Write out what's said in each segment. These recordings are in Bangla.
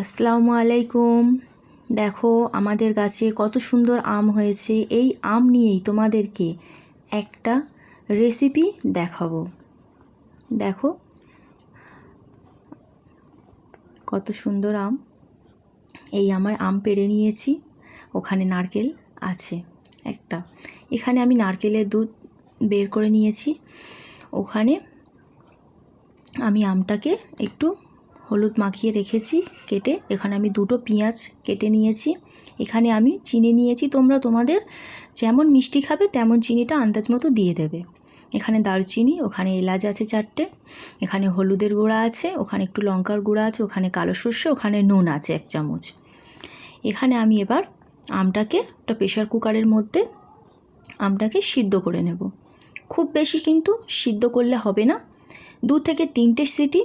আসসালামু আলাইকুম। দেখো আমাদের গাছে কত সুন্দর আম হয়েছে। এই আম নিয়েই তোমাদেরকে একটা রেসিপি দেখাবো। দেখো কত সুন্দর আম। এই আমার আম পেড়ে নিয়েছি, ওখানে নারকেল আছে একটা। এখানে আমি নারকেলের দুধ বের করে নিয়েছি। ওখানে আমি আমটাকে একটু হলুদ মাখিয়ে রেখেছি কেটে। এখানে আমি দুটো পেঁয়াজ কেটে নিয়েছি। এখানে আমি চিনি নিয়েছি, তোমরা তোমাদের যেমন মিষ্টি খাবে তেমন চিনিটা আন্দাজ মতো দিয়ে দেবে। এখানে দারচিনি, ওখানে এলাচ আছে 4টে, এখানে হলুদের গুঁড়া আছে, ওখানে একটু লঙ্কার গুঁড়া আছে, ওখানে কালো সর্ষে, ওখানে নুন আছে 1 চামচ। এখানে আমি এবার আমটাকে একটা প্রেশার কুকারের মধ্যে আমটাকে সিদ্ধ করে নেব। খুব বেশি কিন্তু সিদ্ধ করলে হবে না, 2 থেকে 3টে সিটি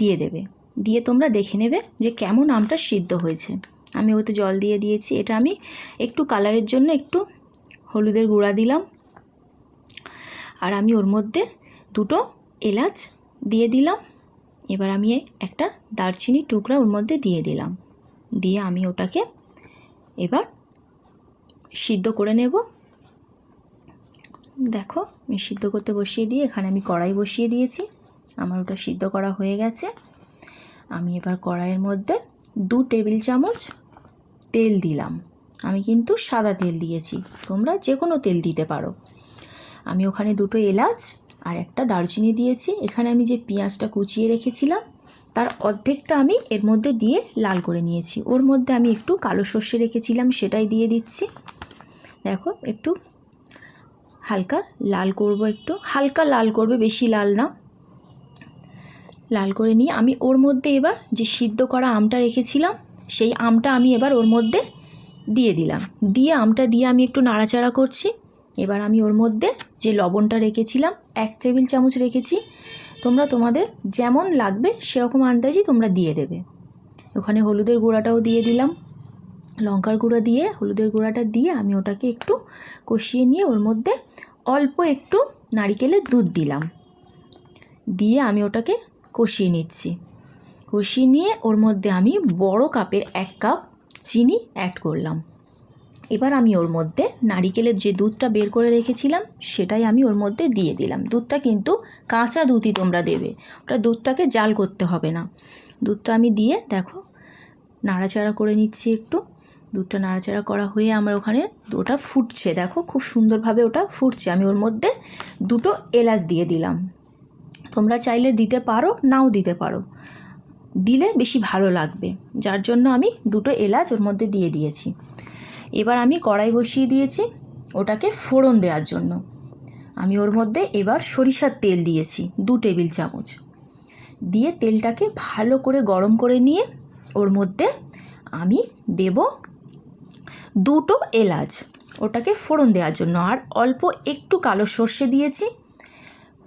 দিয়ে দেবে। দিয়ে তোমরা দেখে নেবে যে কেমন আমটা সিদ্ধ হয়েছে। আমি ওতে জল দিয়ে দিয়েছি। এটা আমি একটু কালারের জন্য একটু হলুদের গুঁড়া দিলাম, আর আমি ওর মধ্যে 2টো এলাচ দিয়ে দিলাম। এবার আমি একটা দারচিনি টুকরা ওর মধ্যে দিয়ে দিলাম। দিয়ে আমি ওটাকে এবার সিদ্ধ করে নেব। দেখো আমি সিদ্ধ করতে বসিয়ে দিয়ে এখানে আমি কড়াই বসিয়ে দিয়েছি। আমার ওটা সিদ্ধ করা হয়ে গেছে। আমি এবার কড়াইয়ের মধ্যে 2 টেবিল চামচ তেল দিলাম। আমি কিন্তু সাদা তেল দিয়েছি, তোমরা যে কোনো তেল দিতে পারো। আমি ওখানে 2টো এলাচ আর একটা দারচিনি দিয়েছি। এখানে আমি যে পেঁয়াজটা কুচিয়ে রেখেছিলাম তার অর্ধেকটা আমি এর মধ্যে দিয়ে লাল করে নিয়েছি। ওর মধ্যে আমি একটু কালো সর্ষে রেখেছিলাম, সেটাই দিয়ে দিচ্ছি। দেখো একটু হালকা লাল করব, একটু হালকা লাল করবে, বেশি লাল না। লাল করে নিয়ে আমি ওর মধ্যে এবার যে সিদ্ধ করা আমটা রেখেছিলাম সেই আমটা আমি এবার ওর মধ্যে দিয়ে দিলাম। দিয়ে আমটা দিয়ে আমি একটু নাড়াচাড়া করছি। এবার আমি ওর মধ্যে যে লবণটা রেখেছিলাম 1 টেবিল চামচ রেখেছি, তোমরা তোমাদের যেমন লাগবে সেরকম আন্দাজে তোমরা দিয়ে দেবে। ওখানে হলুদের গুঁড়াটাও দিয়ে দিলাম, লঙ্কার গুঁড়া দিয়ে হলুদের গুঁড়াটা দিয়ে আমি ওটাকে একটু কষিয়ে নিয়ে ওর মধ্যে অল্প একটু নারকেলের দুধ দিলাম। দিয়ে আমি ওটাকে কষিয়ে নিচ্ছি। কষিয়ে নিয়ে ওর মধ্যে আমি বড় কাপের 1 কাপ চিনি অ্যাড করলাম। এবার আমি ওর মধ্যে নারকেলের যে দুধটা বের করে রেখেছিলাম সেটাই আমি ওর মধ্যে দিয়ে দিলাম। দুধটা কিন্তু কাঁচা দুধই তোমরা দেবে, ওটা দুধটাকে জাল করতে হবে না। দুধটা আমি দিয়ে দেখো নাড়াচাড়া করে নিচ্ছি একটু। দুধটা নাড়াচাড়া করা হয়ে আমার ওখানে ওটা ফুটছে, দেখো খুব সুন্দরভাবে ওটা ফুটছে। আমি ওর মধ্যে 2টো এলাচ দিয়ে দিলাম। তোমরা চাইলে দিতে পারো, নাও দিতে পারো, দিলে বেশি ভালো লাগবে, যার জন্য আমি 2টো এলাচ ওর মধ্যে দিয়ে দিয়েছি। এবার আমি কড়াই বসিয়ে দিয়েছি ওটাকে ফোড়ন দেওয়ার জন্য। আমি ওর মধ্যে এবার সরিষার তেল দিয়েছি 2 টেবিল চামচ। দিয়ে তেলটাকে ভালো করে গরম করে নিয়ে ওর মধ্যে আমি দেব 2টো এলাচ, ওটাকে ফোড়ন দেওয়ার জন্য। আর অল্প একটু কালো সর্ষে দিয়েছি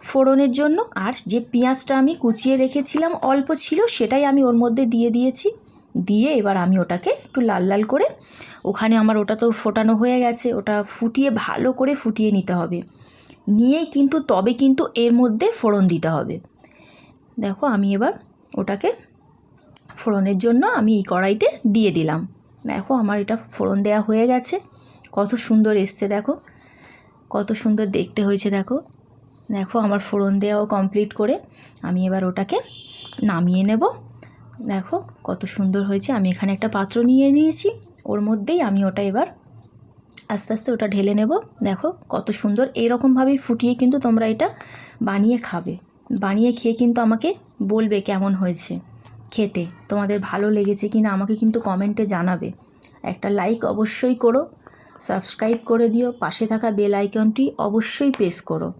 ফোড়নের জন্য। আর যে পেঁয়াজটা আমি কুচিয়ে রেখেছিলাম অল্প ছিল, সেটাই আমি ওর মধ্যে দিয়ে দিয়েছি। দিয়ে এবার আমি ওটাকে একটু লাল লাল করে, ওখানে আমার ওটা তো ফোটানো হয়ে গেছে, ওটা ফুটিয়ে ভালো করে ফুটিয়ে নিতে হবে। নিয়েই কিন্তু তবে কিন্তু এর মধ্যে ফোড়ন দিতে হবে। দেখো আমি এবার ওটাকে ফোড়নের জন্য আমি এই কড়াইতে দিয়ে দিলাম। দেখো আমার এটা ফোড়ন দেওয়া হয়ে গেছে। কত সুন্দর এসছে, দেখো কত সুন্দর দেখতে হয়েছে। দেখো দেখো আমার ফোড়ন দেওয়াও কমপ্লিট করে আমি এবার ওটাকে নামিয়ে নেব। দেখো কত সুন্দর হয়েছে। আমি এখানে একটা পাত্র নিয়ে নিয়েছি, ওর মধ্যেই আমি ওটা এবার আস্তে আস্তে ওটা ঢেলে নেব। দেখো কত সুন্দর। এইরকমভাবেই ফুটিয়ে কিন্তু তোমরা এটা বানিয়ে খাবে। বানিয়ে খেয়ে কিন্তু আমাকে বলবে কেমন হয়েছে খেতে, তোমাদের ভালো লেগেছে কি না আমাকে কিন্তু কমেন্টে জানাবে। একটা লাইক অবশ্যই করো, সাবস্ক্রাইব করে দিও, পাশে থাকা বেল আইকনটি অবশ্যই প্রেস করো।